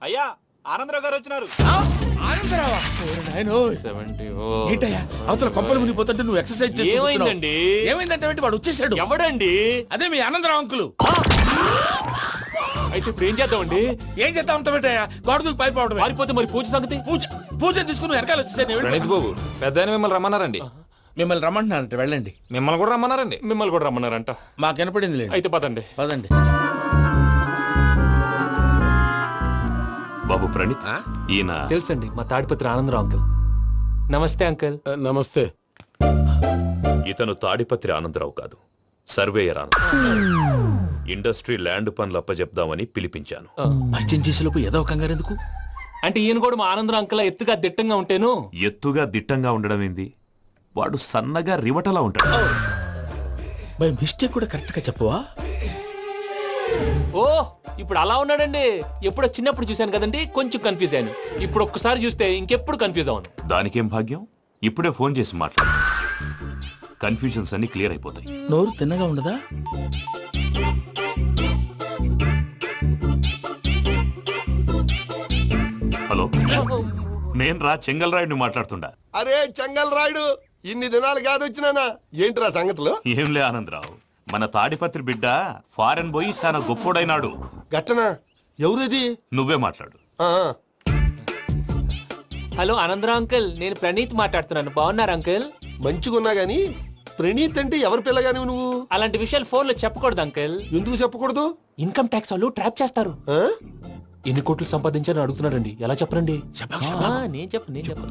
అయ్యా ఆనందరావు గారు వచ్చినారు. ఏంటయ్యా అవతల కొంపలు మునిగిపోతుంటే నువ్వు ఎక్సర్సైజ్ ఏమైందండి? ఏమైందంటే వాడు వచ్చేసాడు. ఎవడండి? అదే మీ ఆనందరావు అంకులు. అయితే ఇప్పుడు ఏం చేద్దామండి? ఏం చేస్తా ఉంటావేటయ్యా? గొడవకు పైపోవడం. పారిపోతే మరి పూజ సంగతి? పూజ తీసుకుని వెనకాల వచ్చేసాను. ప్రణీత్ బాబు పెద్ద మిమ్మల్ని రమ్మన్నారండి. మిమ్మల్ని రమ్మంటున్నారంట, వెళ్ళండి. మిమ్మల్ని కూడా రమ్మన్నారండి. మిమ్మల్ని కూడా రమ్మన్నారంట. మాకు వినపడింది లేండి. అయితే పదండి. పదండి. బాబు ప్రణీత్, ఈయన తెలుసండి, మా తాడిపత్రి ఆనందరావు అంకుల్. నమస్తే అంకుల్. నమస్తే. ఇతను తాడిపత్రి ఆనందరావు కాదు, సర్వేయర్ ఆనందరావు. ఇండస్ట్రీ ల్యాండ్ పనులు అప్పచెప్దామని పిలిపించాను. పరిచయం చేసేలోపు ఏదో కంగారు ఎందుకు? అంటే ఈయన కూడా మా ఆనందరావు అంకుల్ ఎత్తుగా దిట్టంగా ఉంటేను. ఎత్తుగా దిట్టంగా ఉండడం ఏంది? వాడు సన్నగా రివటలా ఉంటాడు. బై మిస్టేక్ కూడా కరెక్ట్ గా చెప్పవా? ఓ ఇప్పుడు అలా ఉన్నాడండి. ఎప్పుడో చిన్నప్పుడు చూశాను కదండి, కొంచెం కన్ఫ్యూజ్ అయ్యాను. ఇప్పుడు ఒక్కసారి చూస్తే ఇంకెప్పుడు కన్ఫ్యూజ్ అవ్వను. దానికేం భాగ్యం, ఇప్పుడే ఫోన్ చేసి మాట్లాడు. కన్ఫ్యూజన్స్ అన్ని క్లియర్ అయిపోతాయి. నోరు తిన్నగా ఉండదా? హలో, నేను రా చెంగల్రాయుడిని మాట్లాడుతుండా. అరే చెంగల్ రాయుడు, ఇన్ని దినాలు కాదు వచ్చినానా? ఏంట్రా సంగతులు? ఏంలే ఆనందరావు, మన తాడిపత్రి బిడ్డ ఫారెన్ పోయి చాలా గొప్పోడైనాడు. గట్టనా? ఎవరిది? నువ్వే మాట్లాడు. ఆ, హలో ఆనందరావు అంకుల్, నేను ప్రణీత్ మాట్లాడుతున్నాను. బాగున్నారు అంకుల్? మంచిగున్నా గాని ప్రణీత్ అంటే ఎవరి పిల్లగాని నువ్వు? అలాంటి విషయాలు ఫోన్ లో చెప్పకూడదు అంకుల్. ఎందుకు చెప్పకూడదు? ఇన్కమ్ ట్యాక్స్ వాళ్ళు ట్రాప్ చేస్తారు. ఆ? ఎన్ని కోట్లు సంపాదించాలని అడుగుతున్నారండి. ఎలా చెప్పరండి? నేను చెప్పను.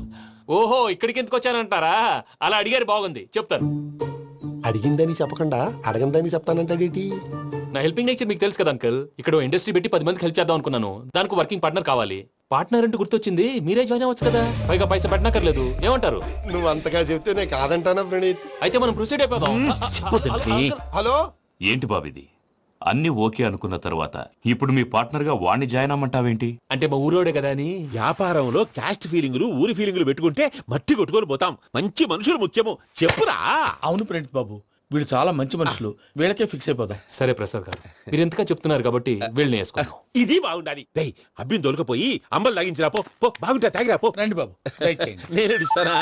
ఓహో, ఇక్కడికి ఎందుకు వచ్చానంటారా? అలా అడిగారు, బాగుంది, చెప్తాను. అడిగిందని చెప్పకుండా అడగందని చెప్తానంటాడేటి? నా హెల్పింగ్ నేచర్ మీకు తెలుసు కదా అంకుల్. ఇక్కడ ఇండస్ట్రీ పెట్టి 10 మందికి హెల్ప్ చేద్దాం అనుకున్నాను. దానికి వర్కింగ్ పార్ట్నర్ కావాలి. పార్ట్నర్ అంటే గుర్తొచ్చింది, మీరే జాయిన్ అవ్వచ్చు కదా. పైగా పైసా పెట్టనక్కర్లేదు. ఏమంటారు? నువ్వు అంతగా చెప్తే నేను కాదంటానా ప్రణీత్? అయితే మనం ప్రొసీడ్ అయిపోదాం. హలో, ఏంటి బాబిది? అన్ని ఓకే అనుకున్న తర్వాత ఇప్పుడు మీ పార్ట్నర్ గా వాణ్ణి జాయిన్ అమ్మంటావేంటి? అంటే మా ఊరోడే కదా అని. వ్యాపారంలో క్యాస్ట్ ఫీలింగులు ఊరి ఫీలింగులు పెట్టుకుంటే మట్టి కొట్టుకొని పోతాం. మంచి మనుషులు ముఖ్యము. చెప్పురా. అవును ప్రణీత్ బాబు, వీళ్ళు చాలా మంచి మనుషులు. వీళ్ళకే ఫిక్స్ అయిపోదాం. సరే ప్రసాద్ గారు, మీరు ఎంతగా చెప్తున్నారు కాబట్టి వీళ్ళని వేసుకుందాం. ఇది బాగుండాలి. డేయ్ అబ్బిని దొలకపోయి అంబలు లాగించిరా పో. పో బాగుంటా తాగిరా పో. రండి బాబు, దయచేయండి. నేను ఇస్తానా?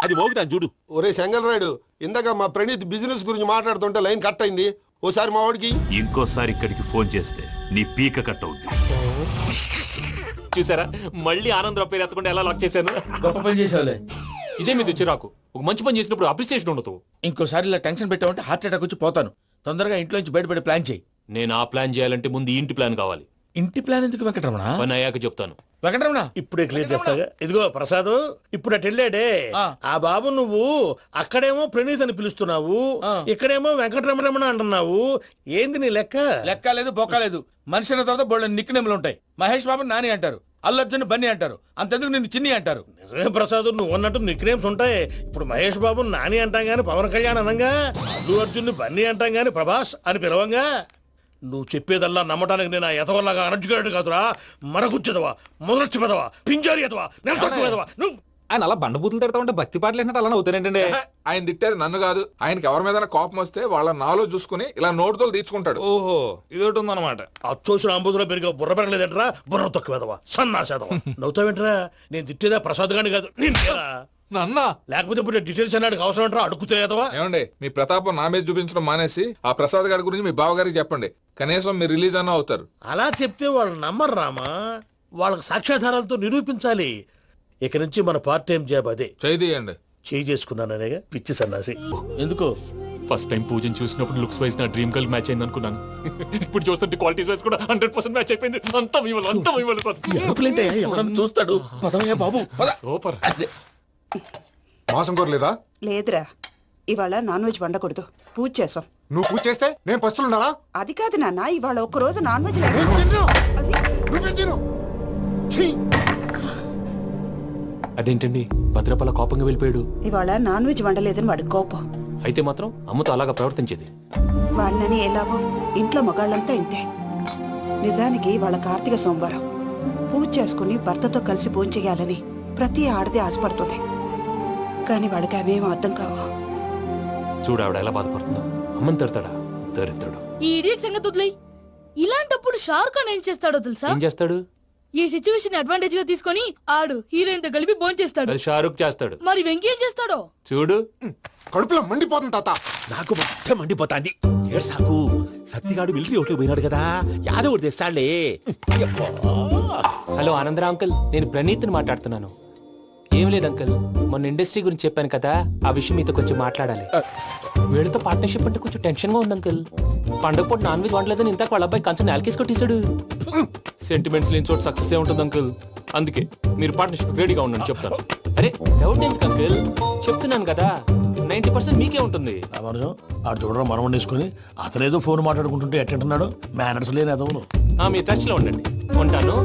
అది మోగుతాను చూడు. ఒరే చెంగల్ రాయుడు, ఇందాక మా ప్రణీత్ బిజినెస్ గురించి మాట్లాడుతుంటే లైన్ కట్ అయింది. ఓసారి మా వాడికి. ఇంకోసారి ఇక్కడికి ఫోన్ చేస్తే నీ పీక కట్ అవుద్ది. చూసారా, మళ్ళీ ఆనందరావు పేరు ఎత్తకుండా ఎలా లాక్ చేశాను. గొప్ప పని చేసేవాళ్ళే. ఇదే మీద చిరాకు. ఒక మంచి పని చేసినప్పుడు అప్రిసియేషన్ ఉండదు. ఇంకోసారి ఇలా టెన్షన్ పెట్టామంటే హార్ట్ అటాక్ వచ్చి పోతాను. తొందరగా ఇంట్లో నుంచి బయటపడే ప్లాన్ చేయి. నేను ఆ ప్లాన్ చేయాలంటే ముందు ఈ ఇంటి ప్లాన్ కావాలి. ఇంటి ప్లాన్ ఎందుకు వెంకటరమణ? పని అయ్యాక చెప్తాను. వెంకటరమణ ఇప్పుడే క్లియర్ చేస్తాగా. ఇదిగో ప్రసాద్, ఇప్పుడు అటు వెళ్ళాడే ఆ బాబు, నువ్వు అక్కడేమో ప్రణీత్ అని పిలుస్తున్నావు, ఇక్కడేమో వెంకటరమణ అంటున్నావు. ఏంది నీ లెక్క? లెక్క లేదు, బొక్క లేదు. మనిషి అన్న తర్వాత బోళ్ళ నిక్నెములు ఉంటాయి. మహేష్ బాబు నాని అంటారు, అల్లర్జున్ బన్నీ అంటారు, అంతెందుకు నిన్ను చిన్ని అంటారు. నిజమే ప్రసాద్, నువ్వు అన్నట్టు నిక్ నేమ్స్ ఉంటాయి. ఇప్పుడు మహేష్ బాబు నాని అంటాం గాని పవన్ కళ్యాణ్ అనంగా, అల్లు అర్జున్ బన్నీ అంటాం గాని ప్రభాస్ అని పిలవంగా. నువ్వు చెప్పేదల్లా నమ్మటానికి నేను ఎతవల్లాగా అనర్జుకేటెడ్ కాదురా. మరగుచ్చదవా, మొదలచ్చి పెదవా, పింజారి ఎదవా, నెలసొక్కు పెదవా. నువ్వు ఆయన అలా బండబూతులు తిడతా ఉంటే భక్తి పాటలు ఏంటంటే అలా అవుతానంటే. ఆయన తిట్టేది నన్ను కాదు, ఆయనకి ఎవరి మీద కోపం వస్తే వాళ్ళ నాలో చూసుకుని ఇలా నోటుతో తీర్చుకుంటాడు. ఓహో, ఇదొకటి ఉందన్నమాట. అచ్చోసిన అంబుధులో పెరిగే బుర్ర పెరగలేదంటరా. బుర్ర తొక్కు వెదవా, సన్నాసేదవా. నవ్వుతావేంటరా? నేను తిట్టేదా ప్రసాద్ గాని కాదు, నిన్నేరా. నన్న లేకపోతే ఇప్పుడు డీటెయిల్స్ అన్నాడు అవసరం అంటారా? అడుగుతాయేదవా. ఏమండి, మీ ప్రతాపం నా మీద చూపించడం మానేసి ఆ ప్రసాద్ గారి గురించి మీ బావగారికి చెప్పండి. కనీసం మీరు రిలీజ్ అన్న అవుతారు. అలా చెప్తే వాళ్ళు నమ్మరు రామా. వాళ్ళకి సాక్ష్యాధారాలతో నిరూపించాలి. ఇక నుంచి మన పార్ట్ టైం జాబ్ అదే. చేయండి. చేయి చేసుకున్నాననేగా పిచ్చి సన్నాసి. ఎందుకు? ఫస్ట్ టైం పూజను చూసినప్పుడు లుక్స్ వైజ్ నా డ్రీమ్ గర్ల్ మ్యాచ్ అయింది అనుకున్నాను. ఇప్పుడు చూస్తుంటే క్వాలిటీస్ వైజ్ కూడా 100% మ్యాచ్ అయిపోయింది. అంతా ఇవ్వాలి ఎప్పుడంటే ఎవడన్నా చూస్తాడు. పదవయ్యా బాబు, పద. సూపర్. మాసం కోరలేదా? లేదురా, ఇవాళ నాన్ వెజ్ వండకూడదు. పూజ చేసాం. నువ్వు పూజ చేస్తే నేను పస్తులున్నారా? అది కాదు నాన్న, ఇవాళ ఒక్కరోజు నాన్ వెజ్ లేదు. అది అదేంటండి, భద్రపల కోపంగా వెళ్ళిపోయాడు. ఇవాళ నాన్ వెజ్ వండలేదని వాడి కోపం. అయితే మాత్రం అమ్మతో అలాగా ప్రవర్తించేది. వాడినని ఎలాగో ఇంట్లో మగాళ్ళంతా ఇంతే. నిజానికి వాళ్ళ కార్తీక సోమవారం పూజ చేసుకుని భర్తతో కలిసి పూజ చేయాలని ప్రతి ఆడది ఆశపడుతుంది. కానీ వాళ్ళకి అవేమో అర్థం కావు. చూడు ఆవిడ ఎలా బాధపడుతుందో. అమ్మని తిడతాడా దరిద్రుడు. ఈ ఇడియట్ సంగతి వదిలేయ్. ఇలాంటప్పుడు షారుఖ్ ఖాన్ ఏం చేస్తాడో తెలుసా? ఏం చేస్తాడు? ఈ సిచ్యువేషన్ అడ్వాంటేజ్ గా తీసుకొని ఆడు హీరోయిన్ తో కలిపి భోంచేస్తాడు. అది షారుఖ్ చేస్తాడు. మరి వెంకీ ఏం చేస్తాడో చూడు. కడుపులో మండిపోతుంది తాత. నాకు మొత్తం మండిపోతాంది. ఏడు సాకు సత్తిగాడు మిలిటరీ ఒకటి పోయినాడు కదా, యాదవ్ ఒకటి తెస్తాడులే. యబ్బా. హలో ఆనందరా అంకుల్, నేను ప్రణీత్ని మాట్లాడుతున్నాను. ఏం లేదు అంకుల్, మొన్న ఇండస్ట్రీ గురించి చెప్పాను కదా, ఆ విషయం మీతో కొంచెం మాట్లాడాలి. వీళ్ళతో పార్ట్నర్షిప్ అంటే కొంచెం టెన్షన్ గా ఉంది అంకుల్. పండగ పూట నాన్ వెజ్ వండలేదని ఇంతకు వాళ్ళ అబ్బాయి కంచెం నేలకేసి కొట్టేశాడు. సెంటిమెంట్స్ లేని చోట సక్సెస్ ఏ ఉంటుంది అంకుల్. అందుకే మీరు పార్ట్నర్షిప్ రెడీగా ఉండండి చెప్తాను. అరే డౌట్ ఎందుకు అంకుల్, చెప్తున్నాను కదా 90% మీకే ఉంటుంది. రామానుజం ఆడు చూడడం మనం వండేసుకుని అతనేదో ఫోన్ మాట్లాడుకుంటుంటే ఎట్టంటున్నాడు. మేనర్స్ లేని అదవును. మీ టచ్ లో ఉండండి. ఉంటాను.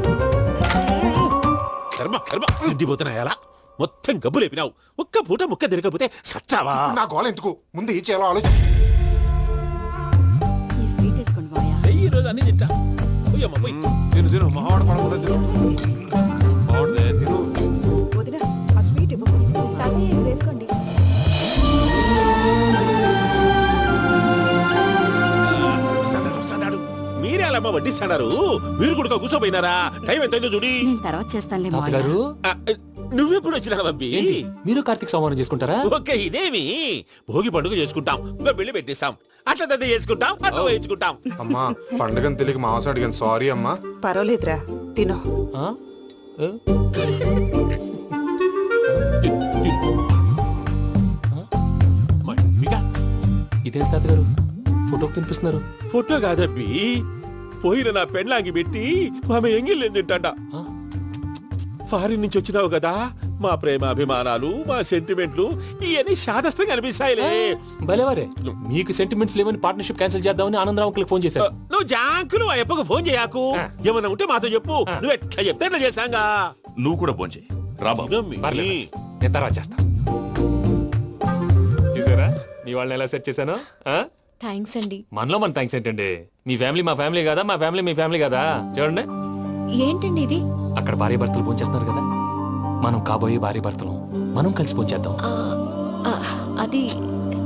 కర్మ కర్మ మండిపోతున్నా ఎలా మొత్తం గబ్బు లేపినావు. ఒక్క పూట ముక్క తిరగకపోతే సచ్చావా? నా గోల ఎందుకు, ముందు ఏం చేయాలో ఆలోచి. ఈ స్వీట్ వేసుకోండి మాయా. ఈ రోజు అన్ని తింటా. పోయమ్మ, పోయ్. తిను తిను మావాడు పడకుండా తిను. మావాడిదే తిను. వదిన ఆ స్వీట్ ఇవ్వు. వేసుకోండి. వస్తాడు. మీరే అలా అమ్మ వడ్డిస్తాడారు. మీరు కూడా కూర్చోపోయినారా? టైం ఎంతైందో చూడి. నేను తర్వాత చేస్తానులే తాతగారు, ఆ, నువ్వెప్పుడు వచ్చినా బంబి? ఏంటి మీరు కార్తీక్ సంహారం చేసుకుంటారా? ఓకే, ఇదేమి భోగి పండుగ చేసుకుంటాం, ఇంకా పెళ్లి పెట్టేస్తాం, అట్లా దద్ద చేసుకుంటాం, అట్లా వేయించుకుంటాం. అమ్మా పండుగని తెలియక మాంసం అడిగాను, సారీ అమ్మా. పర్వాలేదురా, తినో. ఆ? ఏ? మమ్మిగా ఇదేంటి తాతగారు ఫోటోకి తినిపిస్తున్నారు? ఫోటో కాదబ్బి, పోయిన నా పెళ్ళాంగి పెట్టి ఆమె ఎంగిల్లేం తింటాడ. ఆ? ఫారిన్ నుంచి వచ్చినావు కదా, మా ప్రేమ అభిమానాలు, మా సెంటిమెంట్లు ఇవన్నీ శాదస్తంగా అనిపిస్తాయిలే. భలేవారే, మీకు సెంటిమెంట్స్ లేవని పార్ట్నర్షిప్ క్యాన్సిల్ చేద్దామని ఆనందరావు అంకుల్ ఫోన్ చేశారు. నువ్వు జాంకులు ఆ ఎప్పకు ఫోన్ చేయకు. ఏమన్నా ఉంటే మాతో చెప్పు. నువ్వు ఎట్లా చెప్తే ఎట్లా చేశాంగా. నువ్వు కూడా పోంచే రాబాబు. పర్లేదు, నేను తర్వాత చేస్తా. చూసారా మీ వాళ్ళని ఎలా సెట్ చేశాను? థ్యాంక్స్ అండి. మనలో మన థ్యాంక్స్ ఏంటండి? మీ ఫ్యామిలీ మా ఫ్యామిలీ కదా, మా ఫ్యామిలీ మీ ఫ్యామిలీ కదా. చూడండి, ఏంటండి ఇది? అక్కడ భార్య భర్తలు పోంచేస్తున్నారు కదా, మనం కాబోయే భార్య భర్తలు మనం కలిసి పోంచేద్దాం. అది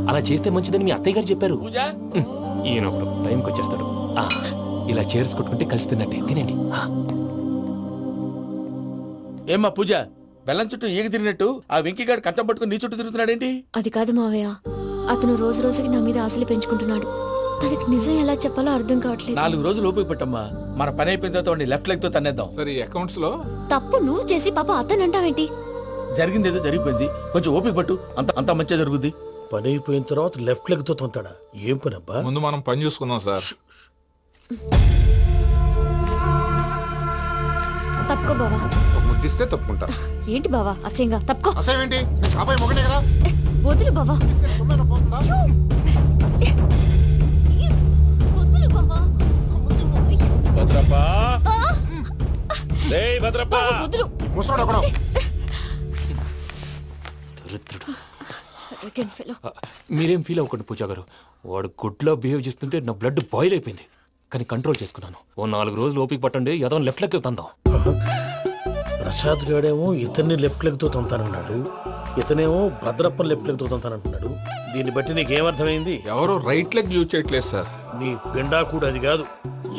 అలా చేస్తే మంచిదని మీ అత్తయ్య గారు చెప్పారు. పూజ ఈయన ఒకడు టైంకి వచ్చేస్తాడు. ఇలా చేర్స్ కొట్టుకుంటే కలిసి తిన్నట్టే. తినండి. ఏమ్మా పూజ, బెల్లం చుట్టూ ఈగ తిరిగినట్టు ఆ వెంకీగాడు కంచం పట్టుకుని నీ చుట్టూ తిరుగుతున్నాడేంటి? అది కాదు మావయ్య, అతను రోజు రోజుకి నా మీద ఆశలు పెంచుకుంటున్నాడు. తనకి నిజం ఎలా చెప్పాలో అర్థం కావట్లేదు. 4 రోజులు ఓపిక పట్టమ్మా, మన పని అయిపోయిన తర్వాత వాడిని లెఫ్ట్ లెగ్ తో తన్నేద్దాం. సరే అకౌంట్స్ లో తప్పు నువ్వు చేసి పాప అతను అంటావేంటి? జరిగింది ఏదో జరిగిపోయింది, కొంచెం ఓపిక పట్టు, అంత మంచిగా జరుగుద్ది. పని అయిపోయిన తర్వాత లెఫ్ట్ లెగ్ తో తొంతాడా? ఏం పని అబ్బా? ముందు మనం పని చూసుకుందాం సార్. తప్పుకో బావా. ముద్దిస్తే తప్పుకుంటా. ఏంటి బావా అసహ్యంగా? తప్పుకో. అసేమేంటి, అబ్బాయి మొగనే కదా. వదులు బావా. ప్లీజ్, వదులు బావా. భద్రప్ప, రేయ్ భద్రప్ప. బావా, వదులు. ముసరాడు ఒకడు. Arrogant fellow. మీరేం ఫీల్ అవ్వకండి పూజా గారు. వాడు గుడ్లో బిహేవ్ చేస్తుంటే నా బ్లడ్ బాయిల్ అయిపోయింది, కానీ కంట్రోల్ చేసుకున్నాను. ఓ 4 రోజులు ఓపిక పట్టండి, ఏదో లెఫ్ట్ లెగ్ తందాం. ప్రసాద్ గాడేమో ఇతన్ని లెఫ్ట్ లెగ్ తో తొంతానన్నాడు, ఇతనేమో భద్రప్పని లెఫ్ట్ లెగ్ తో తొంతానంటున్నాడు. దీన్ని బట్టి నీకేమర్థమైంది? ఎవరో రైట్ లెగ్ యూజ్ చేయట్లేదు సార్. నీ పిండా కూడా అది కాదు.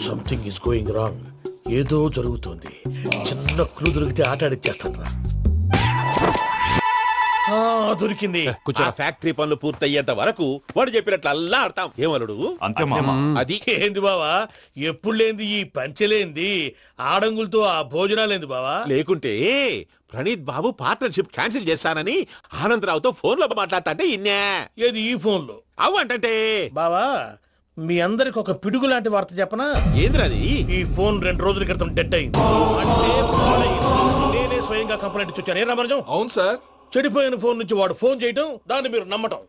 Something is going wrong. ఏదో జరుగుతోంది. చిన్న క్లూ దొరికితే ఆట ఆడిచ్చేస్తాను రా. దొరికింది. ఆ ఫ్యాక్టరీ పనులు పూర్తయ్యేంత వరకు వాడు చెప్పినట్లు అల్లా ఆడతాం. ఏమలుడు అంతే మామ. అది ఏంది బావా, ఎప్పుడు లేంది ఈ పంచలేంది, ఆడంగులతో ఆ భోజనాలేంది బావా? లేకుంటే ప్రణీత్ బాబు పార్ట్నర్షిప్ క్యాన్సిల్ చేస్తానని ఆనందరావుతో ఫోన్ లో మాట్లాడతాంటే ఇన్నే. ఏది ఈ ఫోన్ లో? అవు అంటే బావా, మీ అందరికి ఒక పిడుగు లాంటి వార్త చెప్పనా? ఏంద్రది? ఈ ఫోన్ 2 రోజుల క్రితం డెడ్ అయింది. అంటే పాడైంది. నేనే స్వయంగా కంప్లైంట్ ఇచ్చి వచ్చాను. ఏ రామరాజం? అవును సార్. చెడిపోయిన ఫోన్ నుంచి వాడు ఫోన్ చేయటం, దాన్ని మీరు నమ్మటం.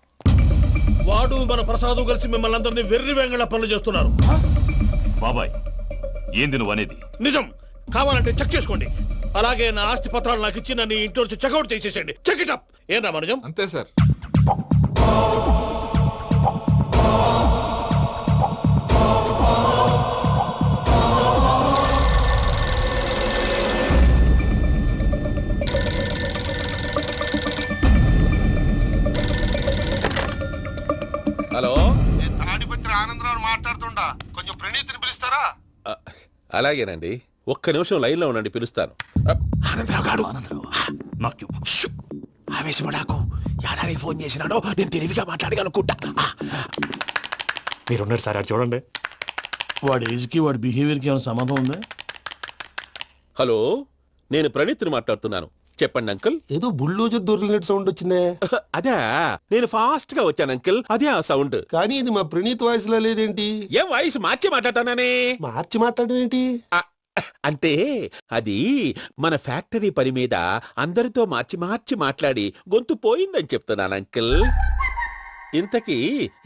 వాడు మన ప్రసాదు కలిసి మిమ్మల్ని అందరినీ వెర్రి వెంగళ పనులు చేస్తున్నారు. బాబాయ్ ఏంది నువ్వు అనేది? నిజం. కావాలంటే చెక్ చేసుకోండి. అలాగే నా ఆస్తి పత్రాలు నాకు ఇచ్చి నన్ను ఇంట్లో నుంచి చెక్అౌట్ చేసేసండి. Check it up. ఏం రామరాజం? అంతే సార్. హలో, తాడిపత్రి ఆనందరావు మాట్లాడుతుండా, కొంచెం ప్రణీతిని పిలుస్తారా? అలాగేనండి. ఒక్క నిమిషం లైన్లో ఉండండి, పిలుస్తాను. ఆనందరావు గాడు ఆవేశపడాకు. యాదానికి ఫోన్ చేసినాడో నేను తెలివిగా మాట్లాడగలనుకుంటా. మీరున్నారు సార్, అది చూడండి. వాడి ఏజ్కి వాడి బిహేవియర్కి ఏమైనా సంబంధం ఉందా? హలో, నేను ప్రణీత్ని మాట్లాడుతున్నాను. చెప్పండి అంకుల్. ఏదో బుల్డోజర్ దొరికినట్టు సౌండ్ వచ్చిందే. అదే, నేను ఫాస్ట్ గా వచ్చాను అంకుల్, అదే ఆ సౌండ్. కానీ ఇది మా ప్రణీత్ వాయిస్ లో లేదేంటి? ఏం వాయిస్ మార్చి మాట్లాడతానని? మార్చి మాట్లాడడం ఏంటి? అంటే అది మన ఫ్యాక్టరీ పని మీద అందరితో మార్చి మార్చి మాట్లాడి గొంతు పోయిందని చెప్తున్నాను అంకుల్. ఇంతకీ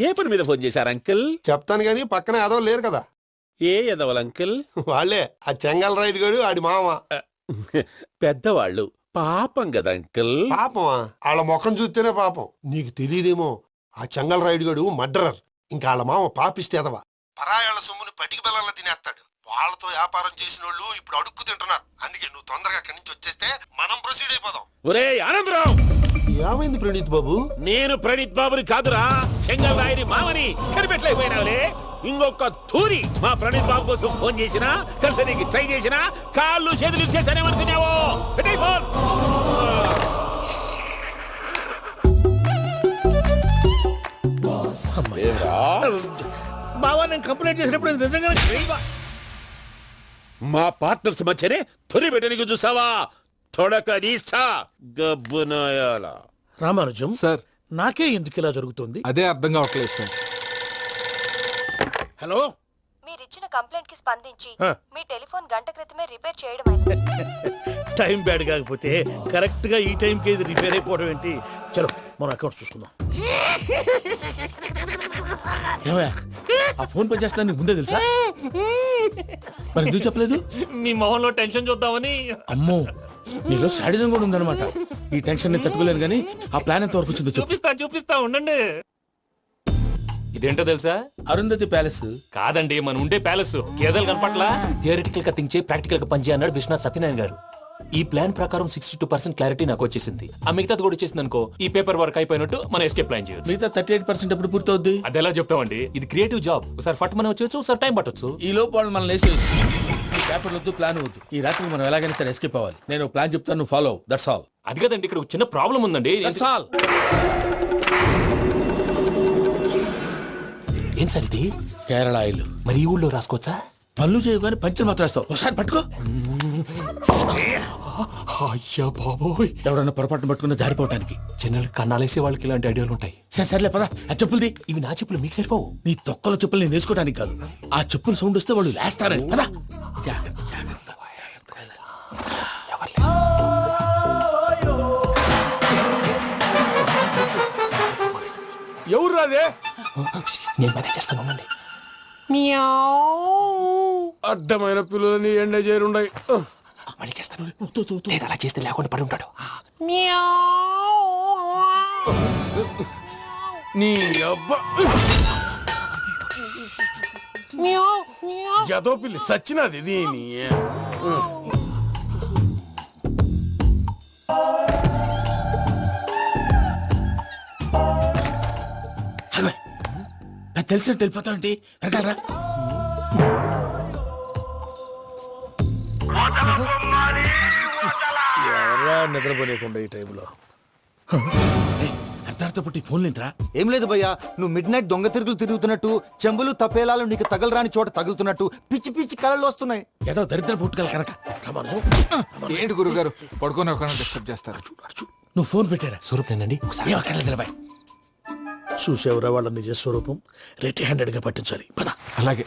ఏ పని మీద ఫోన్ చేశారు అంకుల్? చెప్తాను గానీ పక్కన ఏదో లేరు కదా. ఏ ఎదవలు అంకుల్? వాళ్ళే ఆ చెంగల్ రైడ్ గడు ఆడి మామ. పెద్దవాళ్ళు, పాపం కదా అంకుల్. పాపమా? వాళ్ళ ముఖం చూస్తేనే పాపం. నీకు తెలియదేమో, ఆ చెంగల్ రైడ్ గడు మర్డరర్. ఇంకా వాళ్ళ మామ పాపిస్తేదవా. పరాయాళ్ళ సొమ్ముని పటికి బెల్లంలో తినేస్తాడు. వాళ్ళతో వ్యాపారం చేసిన వాళ్ళు ఇప్పుడు అడుక్కు తింటున్నారు. అందుకే నువ్వు తొందరగా అక్కడి నుంచి వచ్చేస్తే మనం ప్రొసీడ్ అయిపోదాం. ఒరే ఆనందరావు, ఏమైంది ప్రణీత్ బాబు? నేను ప్రణీత్ బాబుని కాదురా, సెంగల్ రాయని మామని కనిపెట్టలేకపోయినావులే. ఇంకొక తూరి మా ప్రణీత్ బాబు కోసం ఫోన్ చేసినా, కలిసి నీకు ట్రై చేసినా కాళ్ళు చేతులు చేశానేమనుకున్నావో. పెట్టేయ్ ఫోన్. బావా, నేను కంప్లైంట్ చేసినప్పుడు ఇది నిజంగానే చేయవా? మా పార్ట్నర్స్ మధ్యనే తొలి పెట్టడానికి చూసావా? తొడక నీస్తా గబ్బునాయాల. రామానుజం సార్, నాకే ఎందుకు ఇలా జరుగుతుంది? అదే అర్థం కావట్లేదు సార్. హలో, మీరిచ్చిన కంప్లైంట్ కి స్పందించి ఆ. మీ టెలిఫోన్ గంట క్రితమే రిపేర్ చేయడం టైం బ్యాడ్ కాకపోతే కరెక్ట్ గా ఈ టైంకి ఇది రిపేర్ అయిపోవడం ఏంటి? చలో మన అకౌంట్ చూసుకుందాం. ఏమయ్యా, ఆ ఫోన్ పని చేస్తున్నా నీకు ముందే తెలుసా? మరి ఎందుకు చెప్పలేదు? మీ మొహంలో టెన్షన్ చూద్దామని. అమ్మో, నీలో శాడిజం కూడా ఉందన్నమాట. ఈ టెన్షన్ ని తట్టుకోలేను కానీ ఆ ప్లాన్ ఎంత వరకు వచ్చిందో చెప్పు. చూపిస్తా ఉండండి. ఇదేంటో తెలుసా? అరుంధతి ప్యాలెస్ కాదండి, మన ఉండే ప్యాలెస్. గేదెలు కనపట్లా? థియరిటికల్ గా థింక్ చేయి, ప్రాక్టికల్ గా పనిచేయి అన్నాడు విశ్వనాథ్ సత్యనారాయణ గారు. ఈ ప్లాన్ ప్రకారం 62% క్లారిటీ నాకు వచ్చేసింది. ఆ మిగతాది కూడా వచ్చేసింది అనుకో, ఈ పేపర్ వర్క్ అయిపోయినట్టు మనం ఎస్కేప్ ప్లాన్ చేయొచ్చు. మిగతా 38% ఎప్పుడు పూర్తవుద్ది? అది ఎలా చెప్తామండి? ఇది క్రియేటివ్ జాబ్. ఒకసారి ఫట్ మనం వచ్చేయచ్చు, ఒకసారి టైం పట్టొచ్చు. ఈ లోపు వాళ్ళు మనం లేసేయచ్చు. ఈ పేపర్ వద్దు, ప్లాన్ వద్దు. ఈ రాత్రికి మనం ఎలాగైనా సరే ఎస్కేప్ అవ్వాలి. నేను ప్లాన్ చెప్తాను, నువ్వు ఫాలో. That's all. అది కదండి, ఇక్కడ ఒక చిన్న ప్రాబ్లం ఉందండి. That's all. ఏం సార్ ఇది? కేరళ ఆయిల్. మరి ఈ ఊళ్ళో రాసుకోవచ్చా? పనులు చేయవు కానీ పంచర్ మాత్రం వేస్తావు. ఒకసారి పట్టుకో. అయ్యా బాబోయ్, ఎవడన్నా పొరపాటున పట్టుకున్న జారిపోవటానికి. జనరల్ కన్నాలేసే వాళ్ళకి ఇలాంటి ఐడియాలు ఉంటాయి. సర్లే పదా, ఆ చెప్పులది. ఇవి నా చెప్పులు, మీకు సరిపోవు. నీ తొక్కల చెప్పులు నేను వేసుకోవడానికి కాదు, ఆ చెప్పులు సౌండ్ వస్తే వాళ్ళు లేస్తారని. పదా. ఎవరు రాదే? నేను మేనేజ్ చేస్తాను, ఉండండి. అడ్డమైన పిల్లలని ఎండ చేరుండయి. మళ్ళీ చేస్తాను. లేదు, అలా చేస్తే లేకుండా పడి ఉంటాడు. నీ అబ్బ ఎదో పిల్లి సచ్చినది దీని. నాకు తెలిసినట్టు వెళ్ళిపోతావంటి. వెనకాలరా. ఎవరా నిద్రపోలేకుండా ఈ టైంలో? అర్ధార్థ పుట్టి ఫోన్ లేంట్రా. ఏం లేదు భయ్యా, నువ్వు మిడ్ నైట్ దొంగ తిరుగులు తిరుగుతున్నట్టు, చెంబులు తపేలాలు నీకు తగలరాని చోట తగులుతున్నట్టు పిచ్చి పిచ్చి కళలు వస్తున్నాయి. ఏదో దరిద్ర పుట్టుకల కనుక. ఏంటి గురుగారు పడుకొని ఒక డిస్టర్బ్ చేస్తారు? నువ్వు ఫోన్ పెట్టారా? స్వరూప్ నేనండి. నిలబాయ్. చూసేవరా వాళ్ళ నిజ స్వరూపం. రెట్టి హ్యాండెడ్ గా పట్టించాలి. పద. అలాగే.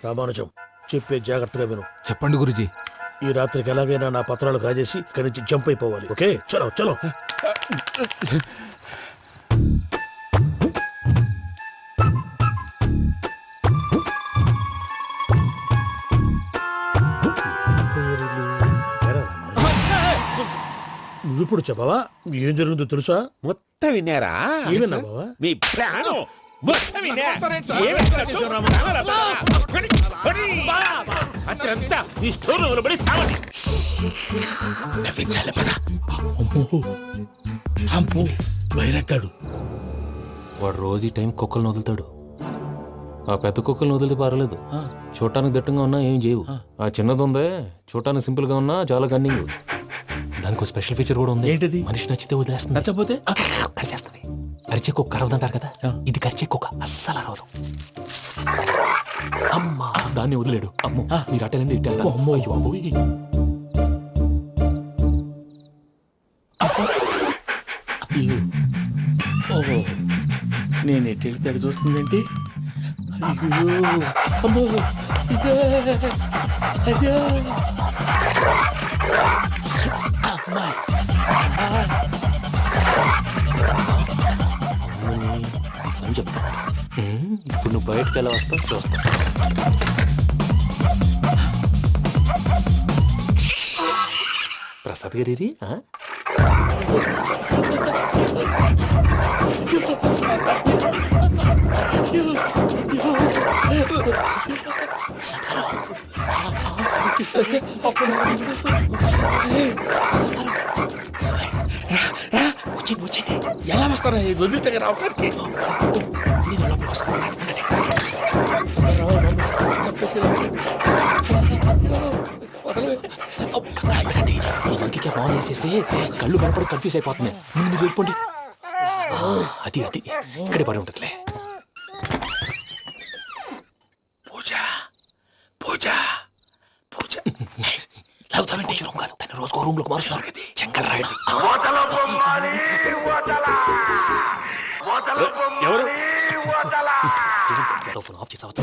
రామానుజం, చెప్పే జాగ్రత్తగా విను. చెప్పండి గురుజీ. ఈ రాత్రికి ఎలాగైనా నా పత్రాలు కాజేసి ఇక్కడి నుంచి జంప్ అయిపోవాలి. ఓకే, చలో చలో. నువ్వు ఇప్పుడు చెప్పవా ఏం జరుగుతుందో తెలుసా? మొత్తం విన్నారా? ఏమన్నా బావా? మీ ప్రాణం మొత్తం విన్నా? అతనంతా ఈ స్టోర్ రూమ్ పడి సావండి. నవ్వించాలి పద. అమ్మో వైరక్కాడు. వాడు రోజు ఈ టైం కుక్కలను వదులుతాడు. ఆ పెద్ద కుక్కలను వదిలితే పర్వాలేదు, చూడటానికి దట్టంగా ఉన్నా ఏం చేయవు. ఆ చిన్నది ఉందే, చూడటానికి సింపుల్ గా ఉన్నా చాలా కన్నింగ్. దానికి స్పెషల్ ఫీచర్ కూడా ఉంది. ఏంటిది? మనిషి నచ్చితే వదిలేస్తుంది, నచ్చపోతే కరిచేస్తుంది. అరిచే కుక్క అరవదంటారు కదా, ఇది కరిచే కుక్క అస్సలు అరవదు. అమ్మా దాన్ని వదిలేడు. అమ్మో మీరు అటెండి ఇటు వెళ్తారు. అమ్మో అయ్యో అబ్బోయ్. ఓహో నేను ఎటు వెళ్తే అటు చూస్తుందేంటి? అయ్యో అమ్మో ఇదే అయ్యో అమ్మా అని చెప్తా. ఇప్పుడు నువ్వు బయటకు ఎలా వస్తావు చూస్తా. ప్రసాద్ గారి వచ్చేయండి. ఎలా వస్తారా వదిలితే రావడానికి? ఇంటికి ఫోన్ చేసేస్తే కళ్ళు కనపడి కన్ఫ్యూజ్ అయిపోతున్నాయి. మీరు వెళ్ళిపోండి. అది అది ఇక్కడే పడి ఉంటుందిలే. పూజ పూజ పూజ లాగుతామంటే రూమ్ కాదు, తను రోజుకో రూమ్ లోకి మారుస్తున్నారు కదా. చెంగల్ రాయడు. ఎవరు? ఫోన్ ఆఫ్ చేసావచ్చు.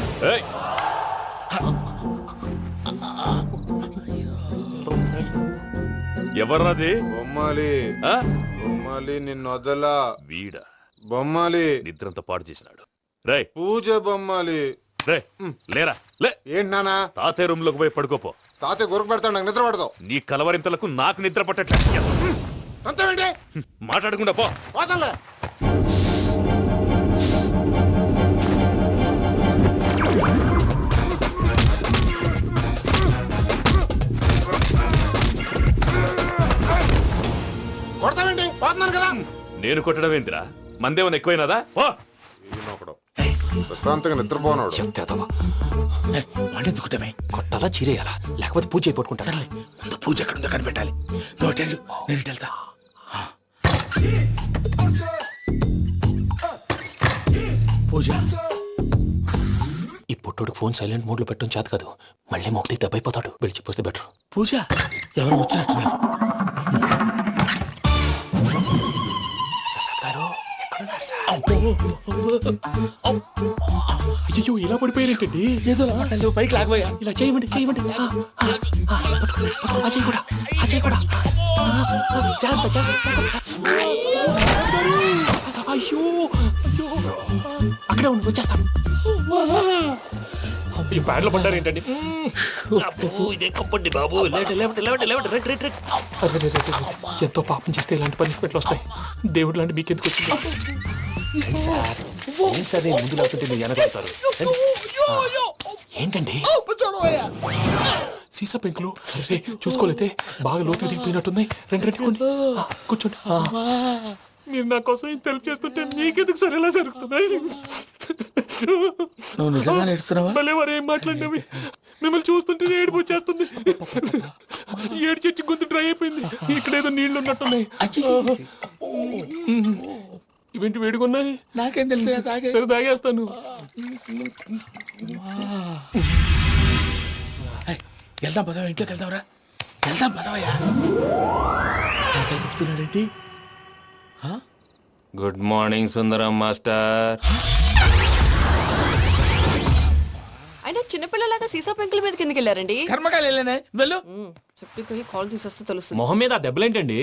ఎవర్రాది? బొమ్మాలి బొమ్మాలి నిన్ను వదలా. వీడా బొమ్మాలి నిద్రంతా పాడు చేసినాడు. రే పూజ బొమ్మాలి. రే లేరా లే. ఏంటి నానా? తాతయ్య రూమ్ లోకి పోయి పడుకోపో. తాతయ్య గురకు పెడతాడు, నాకు నిద్ర పడతావు. నీ కలవరింతలకు నాకు నిద్ర పట్టట్లేదు. అంతేంటి? మాట్లాడకుండా పో. పోతాలే. కొడతావేంటి? పోతున్నాను కదా. నేను కొట్టడం ఏంటిరా? మందేమన్నా ఎక్కువైనదా? ఓ ఒకడు ప్రశాంతంగా నిద్రపోనాడు. చెప్తావా వాడెందుకుంటామే? కొట్టాలా చీరేయాలా లేకపోతే పూజ అయిపోట్టుకుంటా. సర్లే ముందు పూజ ఎక్కడుందో కనిపెట్టాలి. నువ్వు అటెళ్ళు, నేను ఇటు వెళ్తా. పూజ ఈ పుట్టోడు ఫోన్ సైలెంట్ మోడ్ లో పెట్టడం చేత కాదు. మళ్ళీ మొక్కి దెబ్బైపోతాడు. విడిచిపోతే బెటర్. పూజ ఎవరు వచ్చినట్టున్నారు? ప్రసాద్ గారు ఎక్కడున్నారు సార్? అయ్యో ఇలా పడిపోయినట్టండి. ఏదో మాటలు పైకి లాగబోయా. ఇలా చేయమండి చేయమండి. అజయ్ కూడా అజయ్ కూడా జాగ్రత్త జాగ్రత్త. అయ్యో అక్కడే ఉండి వచ్చేస్తాను. ఈ బ్యాడ్లో పడ్డారు ఏంటండి? ఎంతో పాపం చేస్తే ఇలాంటి పనిష్మెంట్లు వస్తాయి. దేవుడు లాంటి మీకెందుకు వచ్చింది? ఏం సార్ నేను ముందు లేకుంటే మీరు వెనకాడతారు. ఏంటండి సీసా పెంకులు? అరే చూసుకోలేతే బాగా లోతు దిగిపోయినట్టున్నాయి. రెండు రెండు కూర్చోండి. మీరు నా కోసం ఇంత హెల్ప్ చేస్తుంటే మీకెందుకు సరే ఎలా జరుగుతున్నాయి? నువ్వు నిజంగా నేర్చుతున్నావా? మళ్ళీ వారు ఏం మాట్లాడినవి మిమ్మల్ని చూస్తుంటే ఏడుపు వచ్చేస్తుంది. ఏడు చెట్టు గొంతు డ్రై అయిపోయింది. ఇక్కడ ఏదో నీళ్లు ఉన్నట్టున్నాయి. ఇవేంటి వేడుకున్నాయి? నాకేం తెలుసు? సరే తాగేస్తాను. వెళ్దాం పదవా, ఇంట్లోకి వెళ్దాంరా. వెళ్దాం పదవయ్యా. చెప్తున్నాడేంటి? గుడ్ మార్నింగ్ సుందరం మాస్టర్. అయినా చిన్నపిల్లలాగా సీసా పెంకుల మీద కిందకి వెళ్ళారండి. కర్మకాయలు వెళ్ళానే వెళ్ళు. చెప్పి కాల్ తీసేస్తే తెలుస్తుంది. మొహం మీద ఆ దెబ్బలేంటండి?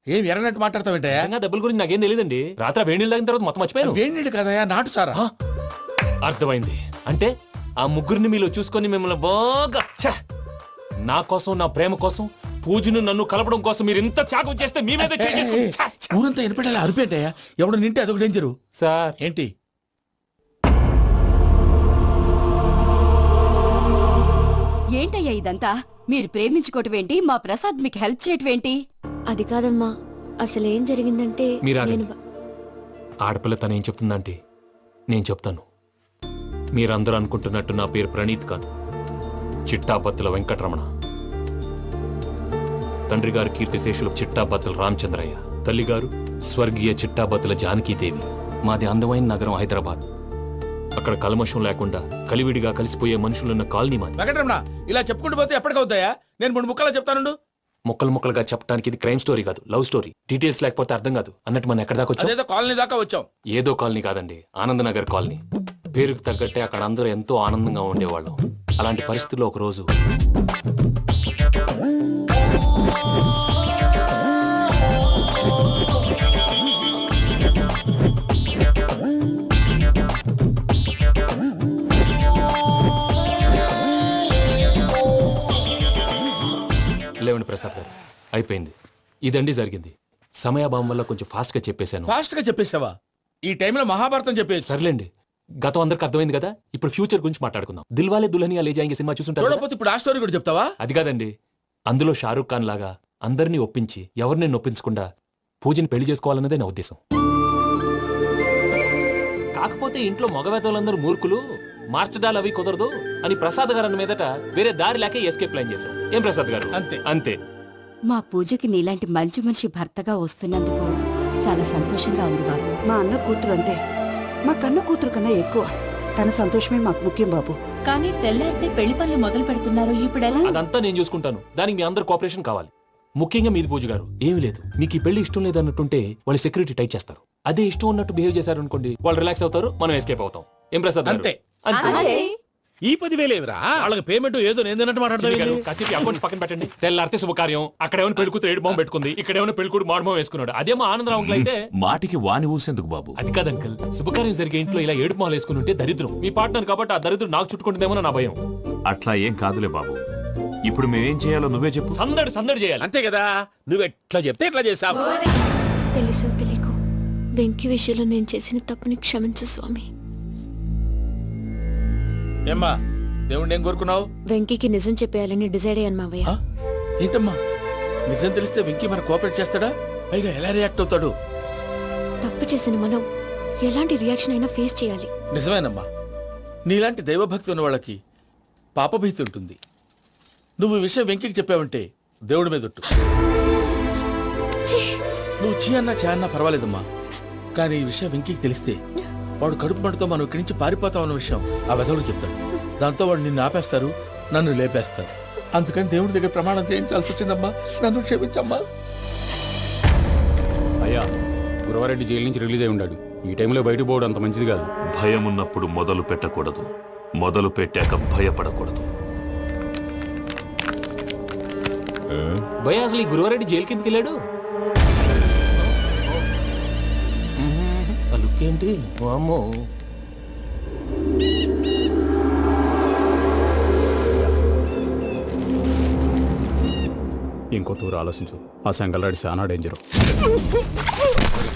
ఏం ఎర్రనట్టు మాట్లాడతావేంటయా? దెబ్బల గురించి నాకేం తెలియదండి. రాత్రి వేడి నీళ్ళు తాగిన తర్వాత మొత్తం మర్చిపోయాను. వేడి నీళ్ళు కదయా, నాటు సారా. అర్థమైంది. అంటే ఆ ముగ్గురిని మీలో చూసుకొని మిమ్మల్ని బాగా నా కోసం నా ప్రేమ కోసం పూజను నన్ను కలపడం కోసం మీరు ఇంత త్యాగం చేస్తే మీ మీద ఊరంతా వినపడేలా అరిపేంటయ్యా ఎవడు నింటే అదొక డేంజరు. సార్ ఏంటి ఏంటయ్యా ఇదంతా? మీరు ప్రేమించుకోవటం ఏంటి? మా ప్రసాద్ మీకు హెల్ప్ చేయటం ఏంటి? అది కాదమ్మా, అసలు ఏం జరిగిందంటే మీరు ఆగండి. నేను ఆడపిల్ల తను ఏం చెప్తుందంటే నేను చెప్తాను. మీరందరూ అనుకుంటున్నట్టు నా పేరు ప్రణీత్ కాదు, చిట్టాబత్తుల వెంకటరమణ. తండ్రి గారు కీర్తిశేషులు చిట్టాబత్తుల రామచంద్రయ్య, తల్లిగారు స్వర్గీయ చిట్టాబత్తుల జానకీదేవి. మాది అందమైన నగరం హైదరాబాద్. అక్కడ కల్మషం లేకుండా కలివిడిగా కలిసిపోయే మనుషులున్న కాలనీ మాది. వెంకటరమణ ఇలా చెప్పుకుంటూ పోతే ఎప్పటికవుతాయా? నేను 3 ముక్కలా చెప్తానుండు. ముక్కలు ముక్కలుగా చెప్పడానికి ఇది క్రైమ్ స్టోరీ కాదు, లవ్ స్టోరీ. డీటెయిల్స్ లేకపోతే అర్థం కాదు. అన్నట్టు మనం ఎక్కడ దాకా వచ్చాం? అదేదో కాలనీ దాకా వచ్చాం. ఏదో కాలనీ కాదండి, ఆనందనగర్ కాలనీ. పేరుకు తగ్గట్టే అక్కడ అందరూ ఎంతో ఆనందంగా ఉండేవాళ్ళం. అలాంటి పరిస్థితుల్లో ఒక రోజు లేవండి ప్రసాద్ గారు, అయిపోయింది. ఇదండి జరిగింది. సమయాభావం వల్ల కొంచెం ఫాస్ట్ గా చెప్పేశాను. ఫాస్ట్ గా చెప్పేసావా? ఈ టైంలో మహాభారతం చెప్పేసి. సర్లేండి, గతం అందరికి అర్థమైంది కదా. ఇప్పుడు ఫ్యూచర్ గురించి మాట్లాడుకుందాం. దిల్వాలే దుల్హనియా లే జాయేంగే సినిమా చూసుంటారు. చూడకపోతే ఇప్పుడు ఆ స్టోరీ కూడా చెప్తావా? అది కాదండి, అందులో షారూక్ ఖాన్ లాగా అందరినీ ఒప్పించి ఎవరిని నొప్పించకుండా పూజని పెళ్లి చేసుకోవాలన్నదే నా ఉద్దేశం. కాకపోతే ఇంట్లో మగవేతలందరూ మూర్ఖులు, మార్చడాలు అవి కుదరదు అని ప్రసాద్ గారు అన్న మీదట వేరే దారి లేక ఎస్కేప్ ప్లాన్ చేశాం. ఏం ప్రసాద్ గారు? అంతే అంతే. మా పూజకి నీలాంటి మంచి మనిషి భర్తగా వస్తున్నందుకు చాలా సంతోషంగా ఉంది బాబు. మా అన్న కూతురు అంటే మా కన్న కూతురు కన్నా ఎక్కువ. తన సంతోషమే మాకు ముఖ్యం బాబు. కానీ తెల్లారితే పెళ్లి పనులు మొదలు పెడుతున్నారు, ఇప్పుడెలా? అదంతా నేను చూసుకుంటాను. దానికి మీ అందరు కోఆపరేషన్ కావాలి. ముఖ్యంగా మీది పూజ గారు. ఏమీ లేదు, మీకు ఈ పెళ్లి ఇష్టం లేదు అన్నట్టుంటే వాళ్ళు సెక్యూరిటీ టైట్ చేస్తారు. అదే ఇష్టం ఉన్నట్టు బిహేవ్ చేశారు అనుకోండి, వాళ్ళు రిలాక్స్ అవుతారు, మనం ఎస్కేప్ అవుతాం. ఏం ప్రసాద్ గారు? అంతే. అంతే. ఈ 10,000 ఏమిరా? వాళ్ళకి పేమెంట్ ఏదో నేను మాట్లాడతాను. కాసేపు అకౌంట్స్ పక్కన పెట్టండి. తెల్లారితే శుభకార్యం. అక్కడేమైనా పెళ్లి కూతురు ఏడు బాంబు పెట్టుకుంది, ఇక్కడేమైనా పెళ్లి కూతురు మాడు బాంబు వేసుకున్నాడు. అదేమో ఆనందరావు అంకుల్ అయితే మాటికి వాని ఊసేందుకు బాబు? అది కాదు అంకుల్, శుభకార్యం జరిగే ఇంట్లో ఇలా ఏడు మాలు వేసుకుని ఉంటే దరిద్రం. మీ పార్ట్నర్ కాబట్టి ఆ దరిద్రం నాకు చుట్టుకుంటుందేమో నా భయం. అట్లా ఏం కాదులే బాబు. ఇప్పుడు మేమేం చేయాలో నువ్వే చెప్పు. సందడి సందడి చేయాలి. అంతే కదా, నువ్వు ఎట్లా చెప్తే ఎట్లా చేసావు. తెలుసో తెలియకో వెంకీ విషయంలో నేను చేసిన తప్పుని క్షమించు స్వామి. ఏమ్మా దేవుణ్ణి ఏం కోరుకున్నావు? వెంకీకి నిజం చెప్పేయాలని డిసైడ్ అయ్యాను మావయ్య. ఏంటమ్మా నిజం తెలిస్తే వెంకీ మన కోఆపరేట్ చేస్తాడా? పైగా ఎలా రియాక్ట్ అవుతాడు? తప్పు చేసిన మనం ఎలాంటి రియాక్షన్ అయినా ఫేస్ చేయాలి. నిజమేనమ్మా, నీలాంటి దైవభక్తి ఉన్న వాళ్ళకి పాపభీతి ఉంటుంది. నువ్వు ఈ విషయం వెంకీకి చెప్పావంటే దేవుడి మీద ఒట్టు. నువ్వు చీ అన్నా చే అన్నా పర్వాలేదమ్మా, కానీ ఈ విషయం వెంకీకి తెలిస్తే వాడు కడుపు మంటతో మనం ఇక్కడి నుంచి పారిపోతాం అన్న విషయం ఆ వెధవుడు చెప్తాడు. దాంతో వాడు నిన్ను ఆపేస్తారు, నన్ను లేపేస్తారు. అందుకని దేవుడి దగ్గర ప్రమాణం చేయించాల్సి వచ్చిందమ్మా. నన్ను క్షమించమ్మా. అయ్యా, గురవారెడ్డి జైలు నుంచి రిలీజ్ అయి ఉన్నాడు. ఈ టైంలో బయటకు పోవడం అంత మంచిది కాదు. భయం ఉన్నప్పుడు మొదలు పెట్టకూడదు, మొదలు పెట్టాక భయపడకూడదు. భయ అసలు ఈ గురువారెడ్డి జైలు కిందకి వెళ్ళాడు. లుక్ ఏంటి? అమ్మో, ఇంకో తూరు ఆలోచించు. ఆ సంగల్రాడి చాలా డేంజర్.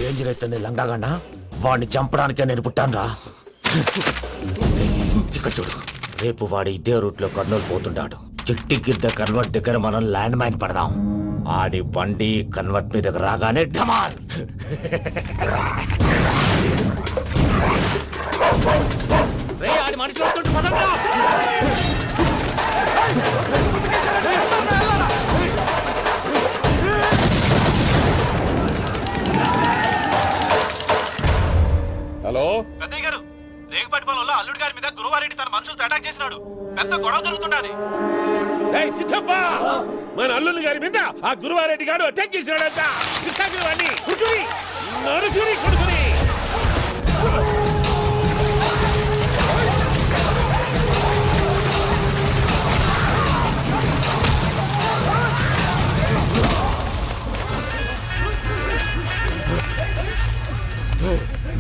డేంజర్ అయితే లంగాగండా వాడిని చంపడానికే నేను పుట్టాను రా. ఇక్కడ చూడు, రేపు వాడి ఇదే రూట్ లో కర్నూలు పోతుంటాడు. చిట్టి గిద్ద కన్వర్ట్ దగ్గర మనం ల్యాండ్ మైన్ పడదాం. ఆడి బండి కన్వర్ట్ మీద రాగానే ఢమాల్. ఆడి మనుషులు వస్తుంటే పదండ్రా. హలో పెద్దయ్య గారు, రేగుపాటి పొలంలో అల్లుడి గారి మీద గురువారెడ్డి తన మనుషులతో అటాక్ చేసినాడు. పెద్ద గొడవ జరుగుతున్నది. సిద్ధప్ప, మన అల్లుని గారి మీద ఆ గురువారెడ్డి గారు అటాక్ చేసినాడంట. కృష్ణాగిరి కుడుకుని నరుచుని కొడుకుని.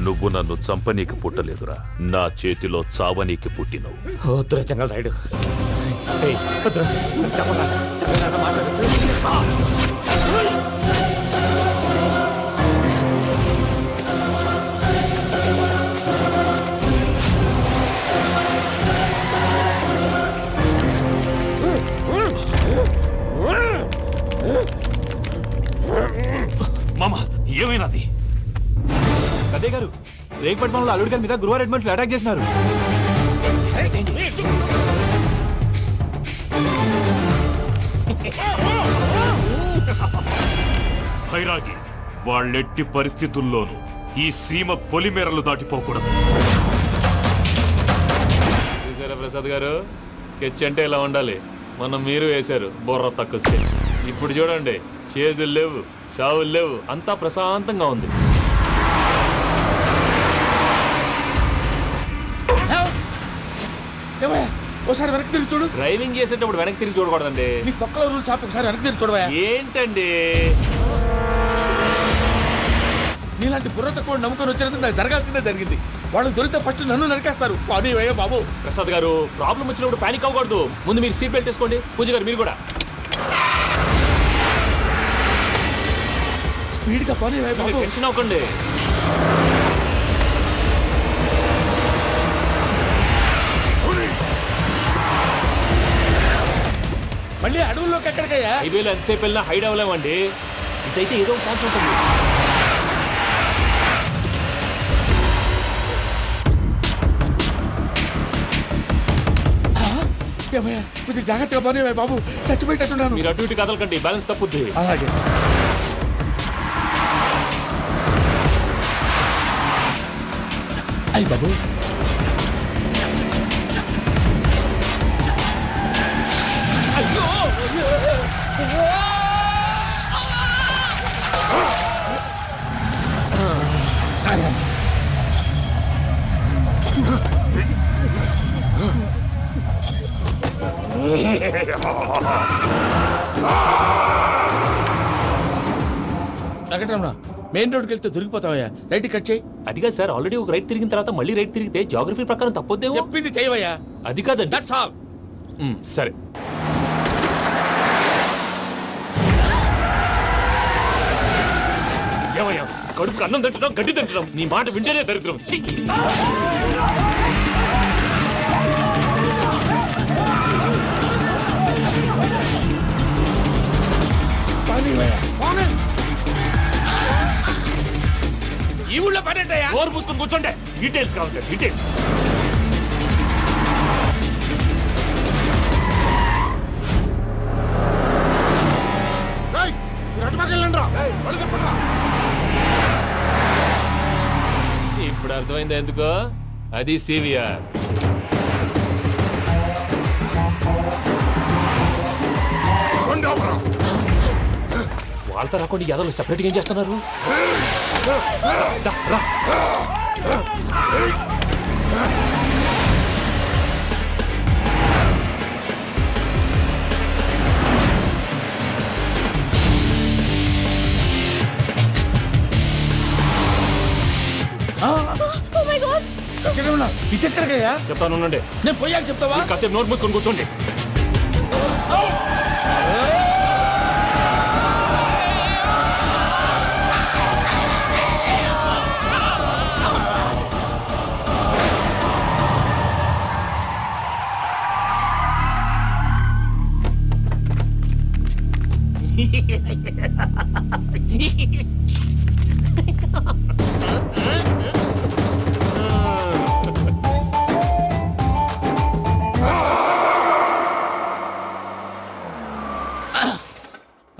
నువ్వు నన్ను చంపనీకి పుట్టలేదురా, నా చేతిలో చావనీకి పుట్టినవు. చెంగల్ రైడ్ ఏయ్, వద్దురా. చెప్పరా. చెప్పరా, మాట్లాడు. మామ ఏమైనాది? అదే గారు రేగుపట్టి మనలో అల్లుడి గారి మీద గురువారెడ్డి మనుషులు అటాక్ చేసినారు. భైరాగి, వాళ్ళెట్టి పరిస్థితుల్లోనూ ఈ సీమ పొలిమేరలు దాటిపోకూడదు. చూసారా ప్రసాద్ గారు, స్కెచ్ అంటే ఇలా ఉండాలి. మనం మీరు వేశారు బుర్ర తక్కువ స్కెచ్. ఇప్పుడు చూడండి, చేజులు లేవు, చావులు లేవు, అంతా ప్రశాంతంగా ఉంది. ఒకసారి వెనక్కి తిరిగి చూడు. డ్రైవింగ్ చేసేటప్పుడు వెనక్కి తిరిగి చూడకూడదండి. నీ తొక్కలో రూల్స్ ఆపి ఒకసారి వెనక్కి తిరిగి చూడవా. ఏంటండి నీలాంటి బుర్ర తక్కువ నమ్ముకొని వచ్చినందుకు నాకు జరగాల్సిందే జరిగింది. వాళ్ళు దొరికితే ఫస్ట్ నన్ను నరికేస్తారు. కానీ అయ్యో బాబు. ప్రసాద్ గారు, ప్రాబ్లం వచ్చినప్పుడు పానిక్ అవ్వకూడదు. ముందు మీరు సీట్ బెల్ట్ వేసుకోండి. పూజ గారు మీరు కూడా స్పీడ్గా పని బాబు. టెన్షన్ అవ్వకండి. మళ్ళీ అడవుల్లోకి ఎక్కడికయ్యా? హైవేలో ఎంతసేపు వెళ్ళినా హైడ్ అవ్వలేమండి. ఇదైతే ఏదో ఒక ఛాన్స్ ఉంటుంది. కొంచెం జాగ్రత్తగా పని బాబు, చచ్చిపోయేటట్టున్నాను. మీరు అటు ఇటు కదలకండి, బ్యాలెన్స్ తప్పుద్ది. అలాగే. అయ్యి బాబు, వెంకటరమణ, మెయిన్ రోడ్కి వెళ్తే దొరికిపోతావయ్యా. రైట్ కట్ చేయి. అది కాదు సార్, ఆల్రెడీ ఒక రైట్ తిరిగిన తర్వాత మళ్ళీ రైట్ తిరిగితే జాగ్రఫీ ప్రకారం తప్పొద్దేమో. చెప్పింది చేయవయ్యా. అది కాదండి. That's all. సరే. ఏమయ్యా, కడుపుకు అన్నం తింటున్నాం, గడ్డి తింటున్నాం. నీ మాట వింటేనే దరిద్రం. ఈ ఊళ్ళో పని ఏంటయ్యా? ఓరు పుస్తకం కూర్చోండి. డీటెయిల్స్ కావాలి, డీటెయిల్స్. ఇప్పుడు అర్థమైంది ఎందుకో. అది సివిఆర్. వాళ్ళతో రాకుండా యాదవ్ సెపరేట్గా ఏం చేస్తున్నారు? రా. ఇటెక్కడికయ్యా? చెప్తాను ఉండండి. నేను పోయాక చెప్తావా? కాసేపు నోట్ మూసుకొని కూర్చోండి.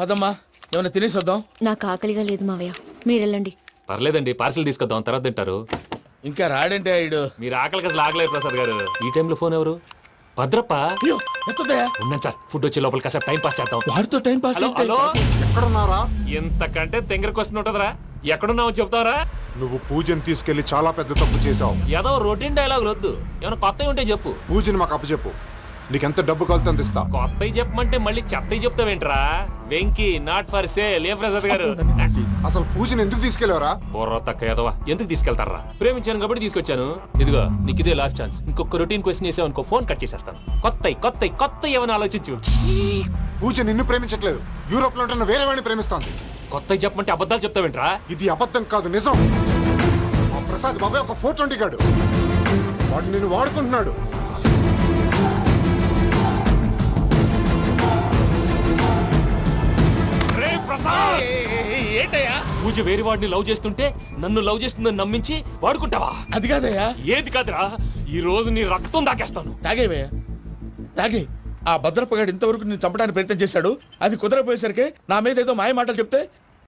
అదమ్మా, ఏమైనా తినేసి వద్దాం. నాకు ఆకలిగా లేదు మావయ్య, మీరు వెళ్ళండి. పర్లేదండి, పార్సిల్ తీసుకొద్దాం, తర్వాత తింటారు. ఇంకా రాడంటే ఆయుడు. మీరు ఆకలికి అసలు ఆగలేదు ప్రసాద్ గారు. ఈ టైంలో ఫోన్ ఎవరు? భద్రప్ప. ఉన్నాను సార్, ఫుడ్ వచ్చే లోపల కాసేపు టైం పాస్ చేద్దాం. వాడితో టైం పాస్. హలో, ఎక్కడున్నారా? ఇంతకంటే తెంగర క్వశ్చన్ ఉంటుందిరా. ఎక్కడున్నావు చెప్తావరా? నువ్వు పూజని తీసుకెళ్లి చాలా పెద్ద తప్పు చేశావు. ఏదో రొటీన్ డైలాగ్ వద్దు, ఏమైనా కొత్తవి ఉంటే చెప్పు. పూజని మాకు అప్పచెప్పు. నీకెంత డబ్బు కలితే అంత ఇస్తా. కొత్తవి చెప్పమంటే మళ్ళీ చెత్తవి చెప్తావేంట్రా? Venky not for sale. ఏ ప్రసాద్ గారు అసలు పూజని ఎందుకు తీసుకెళ్లేవరా? బుర్ర తక్క ఏదవా, ఎందుకు తీసుకెళ్తారా? ప్రేమించాను కాబట్టి తీసుకొచ్చాను. ఇదిగో నీకు ఇదే లాస్ట్ ఛాన్స్. ఇంకొక రొటీన్ క్వశ్చన్ చేసావు అనుకో, ఫోన్ కట్ చేసేస్తాను. కొత్త ఏమైనా ఆలోచించు. పూజ నిన్ను ప్రేమించట్లేదు, యూరోప్ లో ఉంటున్న వేరే వాడిని ప్రేమిస్తాంది. కొత్తవి చెప్పమంటే అబద్ధాలు చెప్తావేంట్రా? ఇది అబద్ధం కాదు, నిజం. ఆ ప్రసాద్ బాబాయ్ ఒక 420 గాడు, వాడు నిన్ను వాడుకుంటున్నాడు. ఏంటయ్యా? పూజ వేరే వాడిని లవ్ చేస్తుంటే నన్ను లవ్ చేస్తుందని నమ్మించి వాడుకుంటావా? అది కాదయ్యా. ఏది కాదురా, ఈ రోజు నీ రక్తం దాకేస్తాను. తాగేవయ్యా తాగే. ఆ భద్రపగాడు ఇంతవరకు నేను చంపడానికి ప్రయత్నం చేశాడు. అది కుదరపోయేసరికి నా మీద ఏదో మాయ మాటలు చెప్తే